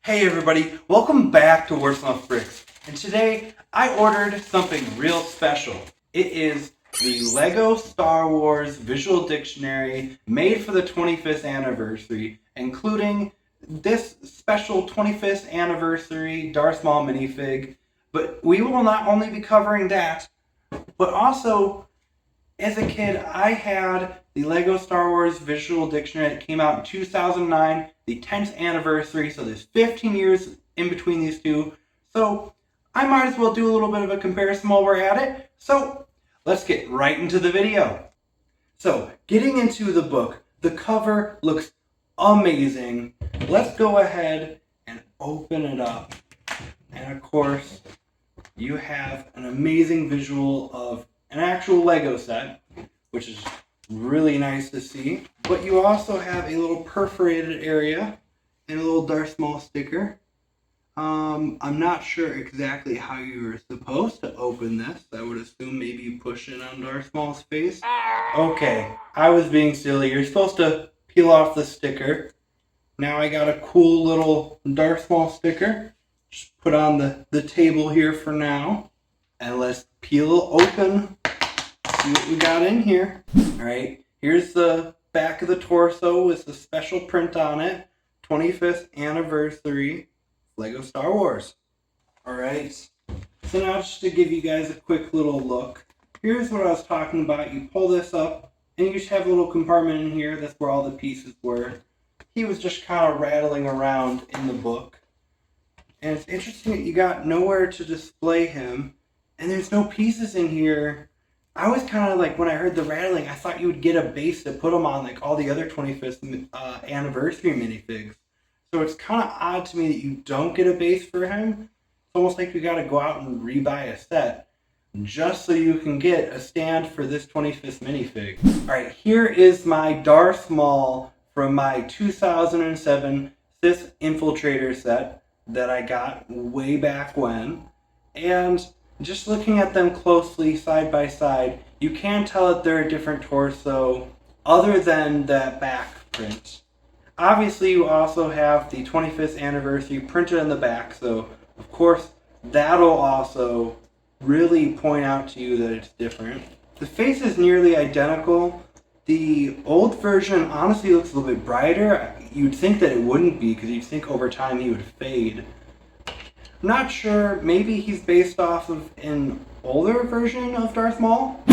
Hey everybody, welcome back to Words Off Bricks. And today I ordered something real special. It is the Lego Star Wars Visual Dictionary made for the 25th anniversary, including this special 25th anniversary Darth Maul minifig. But we will not only be covering that, but also as a kid, I had the Lego Star Wars Visual Dictionary. It came out in 2009, the 10th anniversary, so there's 15 years in between these two. So I might as well do a little bit of a comparison while we're at it. So let's get right into the video. So getting into the book, the cover looks amazing. Let's go ahead and open it up. And of course, you have an amazing visual of an actual Lego set, which is really nice to see. But you also have a little perforated area and a little Darth Maul sticker. I'm not sure exactly how you were supposed to open this. I would assume maybe you push it on Darth Maul's face. Okay, I was being silly. You're supposed to peel off the sticker. Now I got a cool little Darth Maul sticker. Just put on the table here for now. And let's peel open, see what we got in here. Alright, here's the back of the torso with the special print on it. 25th anniversary Lego Star Wars. Alright, so now just to give you guys a quick little look. Here's what I was talking about. You pull this up, and you just have a little compartment in here. That's where all the pieces were. He was just kind of rattling around in the book. And it's interesting that you got nowhere to display him. And there's no pieces in here. I was kind of like, when I heard the rattling, I thought you would get a base to put them on like all the other 25th anniversary minifigs. So it's kind of odd to me that you don't get a base for him. It's almost like you got to go out and rebuy a set just so you can get a stand for this 25th minifig. Alright, here is my Darth Maul from my 2007 Sith Infiltrator set that I got way back when. And just looking at them closely side by side, you can tell that they're a different torso other than that back print. Obviously, you also have the 25th anniversary printed on the back, so of course that'll also really point out to you that it's different. The face is nearly identical. The old version honestly looks a little bit brighter. You'd think that it wouldn't be, because you'd think over time he would fade. I'm not sure, maybe he's based off of an older version of Darth Maul.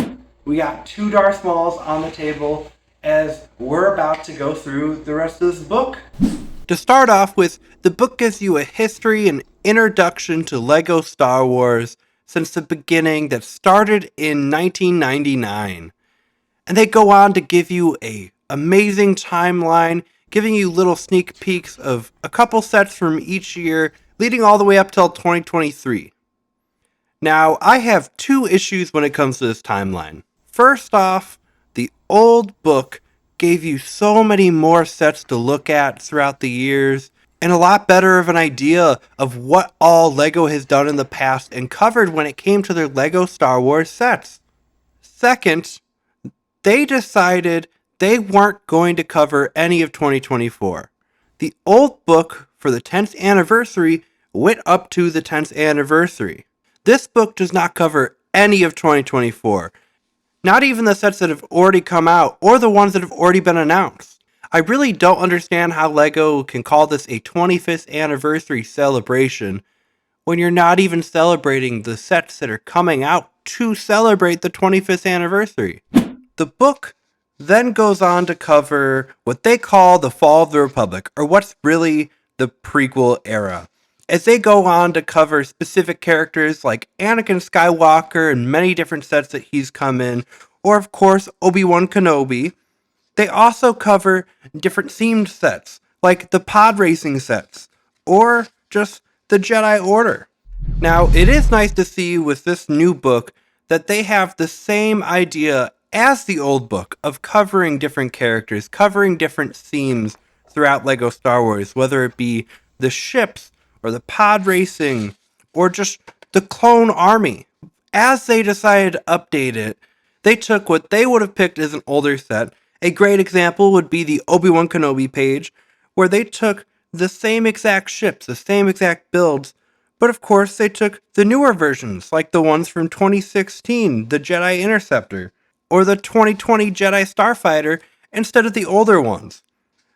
We got two Darth Mauls on the table as we're about to go through the rest of this book. To start off with, the book gives you a history and introduction to Lego Star Wars since the beginning that started in 1999. And they go on to give you an amazing timeline, giving you little sneak peeks of a couple sets from each year, leading all the way up till 2023. Now, I have two issues when it comes to this timeline. First off, the old book gave you so many more sets to look at throughout the years, and a lot better of an idea of what all LEGO has done in the past and covered when it came to their LEGO Star Wars sets. Second, they decided they weren't going to cover any of 2024. The old book for the 10th anniversary went up to the 10th anniversary. This book does not cover any of 2024. Not even the sets that have already come out, or the ones that have already been announced. I really don't understand how LEGO can call this a 25th anniversary celebration when you're not even celebrating the sets that are coming out to celebrate the 25th anniversary. The book then goes on to cover what they call the Fall of the Republic, or what's really the prequel era, as they go on to cover specific characters like Anakin Skywalker and many different sets that he's come in, or of course Obi-Wan Kenobi. They also cover different themed sets, like the pod racing sets, or just the Jedi Order. Now, it is nice to see with this new book that they have the same idea as the old book of covering different characters, covering different themes throughout LEGO Star Wars, whether it be the ships, or the pod racing, or just the clone army. As they decided to update it, they took what they would have picked as an older set. A great example would be the Obi-Wan Kenobi page, where they took the same exact ships, the same exact builds, but of course they took the newer versions, like the ones from 2016, the Jedi Interceptor, or the 2020 Jedi Starfighter, instead of the older ones.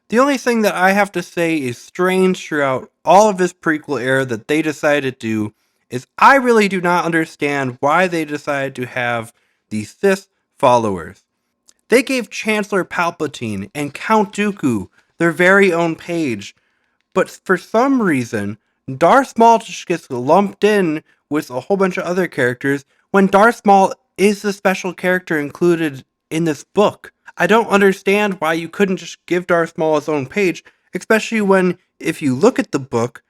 The only thing that I have to say is strange throughout all of this prequel era that they decided to do is I really do not understand why they decided to have the Sith followers. They gave Chancellor Palpatine and Count Dooku their very own page, but for some reason, Darth Maul just gets lumped in with a whole bunch of other characters when Darth Maul is the special character included in this book. I don't understand why you couldn't just give Darth Maul his own page, especially when, if you look at the book,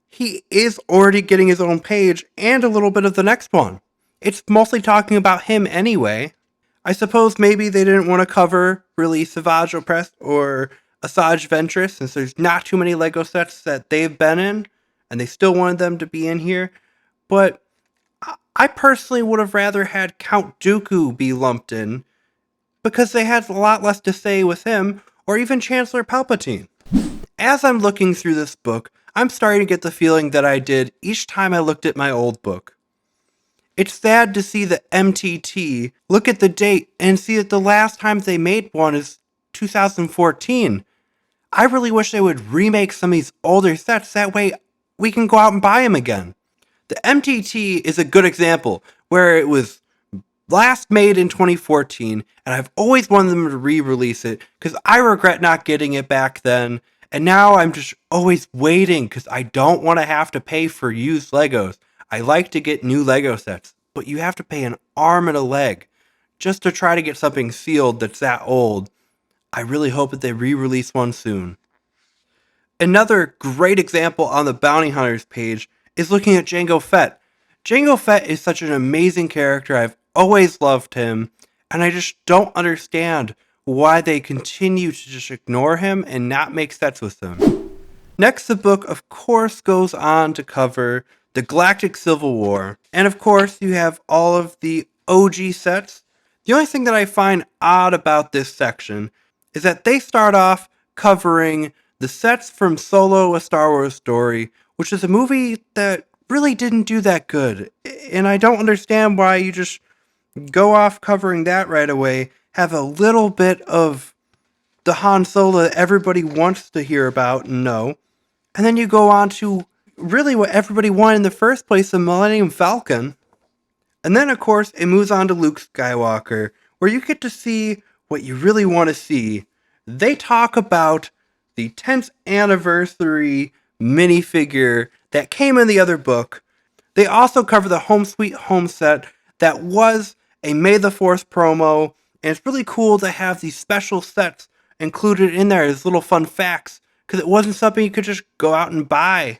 he is already getting his own page and a little bit of the next one. It's mostly talking about him anyway. I suppose maybe they didn't want to cover really Savage Opress or Asajj Ventress since there's not too many Lego sets that they've been in, and they still wanted them to be in here. But I personally would have rather had Count Dooku be lumped in because they had a lot less to say with him, or even Chancellor Palpatine. As I'm looking through this book, I'm starting to get the feeling that I did each time I looked at my old book. It's sad to see the MTT look at the date and see that the last time they made one is 2014. I really wish they would remake some of these older sets, that way we can go out and buy them again. The MTT is a good example, where it was last made in 2014, and I've always wanted them to re-release it, because I regret not getting it back then, and now I'm just always waiting, because I don't want to have to pay for used Legos. I like to get new Lego sets, but you have to pay an arm and a leg just to try to get something sealed that's that old. I really hope that they re-release one soon. Another great example on the Bounty Hunters page is looking at Jango Fett. Jango Fett is such an amazing character. I've always loved him, and I just don't understand why they continue to just ignore him and not make sets with him. Next, the book, of course, goes on to cover the Galactic Civil War, and of course, you have all of the OG sets. The only thing that I find odd about this section is that they start off covering the sets from Solo: A Star Wars Story, which is a movie that really didn't do that good. And I don't understand why you just go off covering that right away, have a little bit of the Han Solo that everybody wants to hear about and know, and then you go on to really what everybody wanted in the first place, the Millennium Falcon. And then, of course, it moves on to Luke Skywalker, where you get to see what you really want to see. They talk about the 10th anniversary minifigure that came in the other book. They also cover the Home Sweet Home set that was a May the 4th promo, and it's really cool to have these special sets included in there as little fun facts, because it wasn't something you could just go out and buy.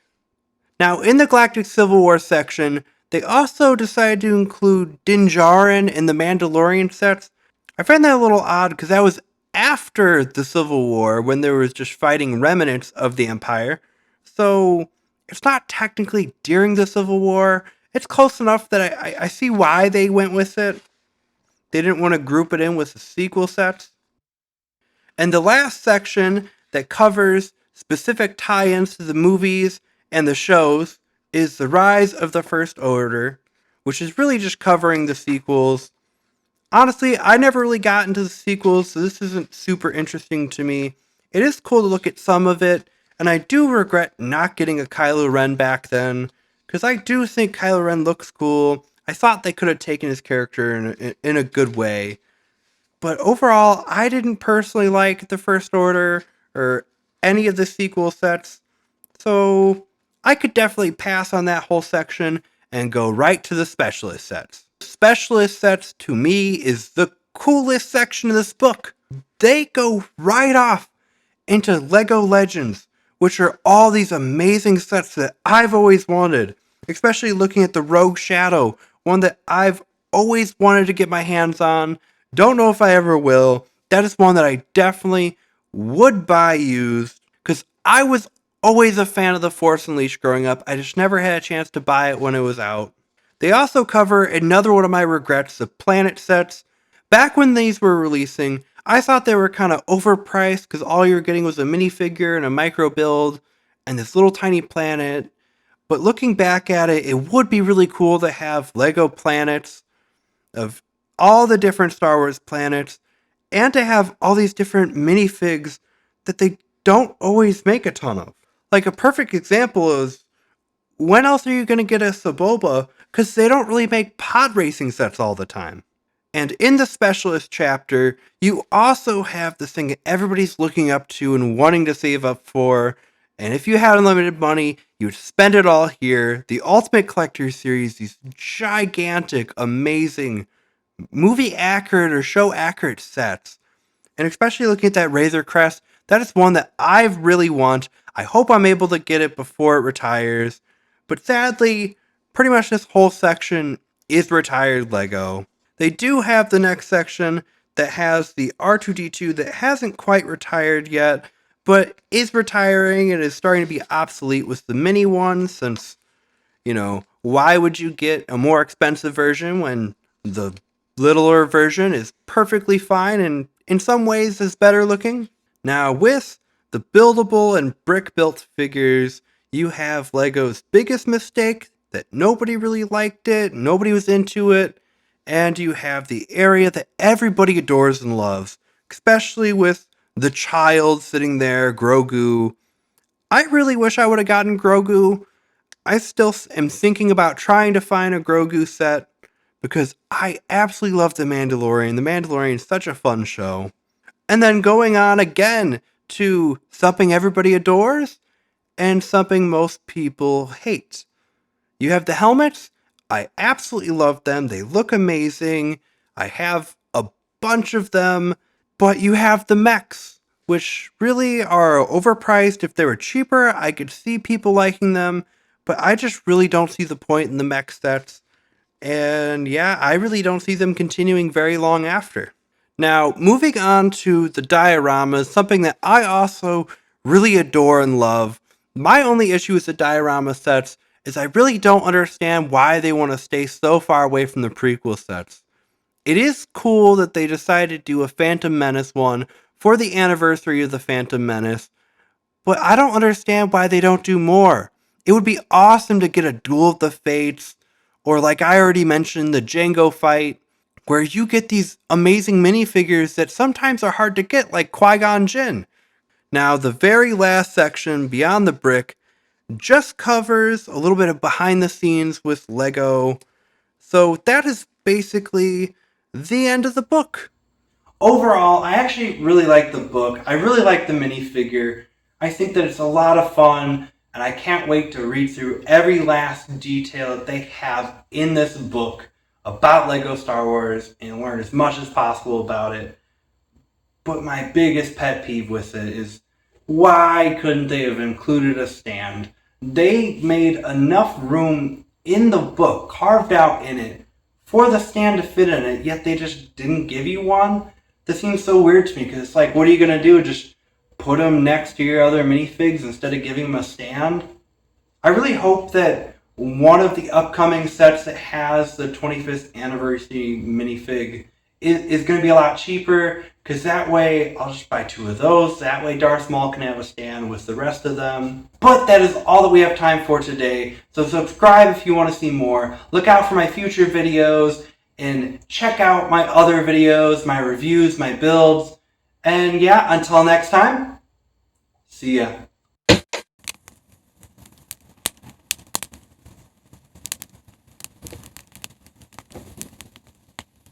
Now, in the Galactic Civil War section, they also decided to include Din Djarin in the Mandalorian sets. I find that a little odd because that was after the Civil War when there was just fighting remnants of the Empire. So it's not technically during the Civil War. It's close enough that I see why they went with it. They didn't want to group it in with the sequel sets. And the last section that covers specific tie-ins to the movies and the shows is The Rise of the First Order, which is really just covering the sequels. Honestly, I never really got into the sequels, so this isn't super interesting to me. It is cool to look at some of it, and I do regret not getting a Kylo Ren back then, because I do think Kylo Ren looks cool. I thought they could have taken his character in a good way. But overall, I didn't personally like the First Order or any of the sequel sets, so I could definitely pass on that whole section and go right to the specialist sets. Specialist sets, to me, is the coolest section of this book. They go right off into Lego Legends, which are all these amazing sets that I've always wanted, especially looking at the Rogue Shadow, one that I've always wanted to get my hands on. Don't know if I ever will. That is one that I definitely would buy used, because I was always a fan of The Force Unleashed growing up. I just never had a chance to buy it when it was out. They also cover another one of my regrets, the Planet sets. Back when these were releasing, I thought they were kind of overpriced because all you were getting was a minifigure and a micro build, and this little tiny planet. But looking back at it, it would be really cool to have Lego planets of all the different Star Wars planets, and to have all these different minifigs that they don't always make a ton of. Like a perfect example is, when else are you going to get a Saboba? Because they don't really make pod racing sets all the time. And in the specialist chapter, you also have this thing that everybody's looking up to and wanting to save up for. And if you had unlimited money, you would spend it all here. The Ultimate Collector Series, these gigantic, amazing, movie accurate or show accurate sets. And especially looking at that Razor Crest, that is one that I really want. I hope I'm able to get it before it retires. But sadly, pretty much this whole section is retired Lego. They do have the next section that has the R2-D2 that hasn't quite retired yet, but is retiring and is starting to be obsolete with the mini one, since, why would you get a more expensive version when the littler version is perfectly fine and in some ways is better looking? Now, with the buildable and brick-built figures, you have Lego's biggest mistake, that nobody really liked it, nobody was into it, and you have the area that everybody adores and loves, especially with the child sitting there, Grogu. I really wish I would have gotten Grogu. I still am thinking about trying to find a Grogu set, because I absolutely love The Mandalorian. The Mandalorian is such a fun show. And then going on again to something everybody adores and something most people hate. You have the helmets. I absolutely love them. They look amazing. I have a bunch of them. But you have the mechs, which really are overpriced. If they were cheaper, I could see people liking them. But I just really don't see the point in the mech sets. And yeah, I really don't see them continuing very long after. Now, moving on to the dioramas, something that I also really adore and love. My only issue with the diorama sets is I really don't understand why they want to stay so far away from the prequel sets. It is cool that they decided to do a Phantom Menace one for the anniversary of the Phantom Menace, but I don't understand why they don't do more. It would be awesome to get a Duel of the Fates, or like I already mentioned, the Jango fight, where you get these amazing minifigures that sometimes are hard to get, like Qui-Gon Jinn. Now, the very last section, Beyond the Brick, just covers a little bit of behind the scenes with Lego. So that is basically the end of the book. Overall, I actually really like the book. I really like the minifigure. I think that it's a lot of fun, and I can't wait to read through every last detail that they have in this book about Lego Star Wars and learn as much as possible about it. But my biggest pet peeve with it is, why couldn't they have included a stand? They made enough room in the book, carved out in it, for the stand to fit in it, yet they just didn't give you one? This seems so weird to me, because it's like, what are you going to do? Just put them next to your other minifigs instead of giving them a stand? I really hope that one of the upcoming sets that has the 25th anniversary minifig is going to be a lot cheaper, because that way I'll just buy 2 of those. That way Darth Maul can have a stand with the rest of them. But that is all that we have time for today. So subscribe if you want to see more. Look out for my future videos, and check out my other videos, my reviews, my builds. And yeah, until next time, see ya.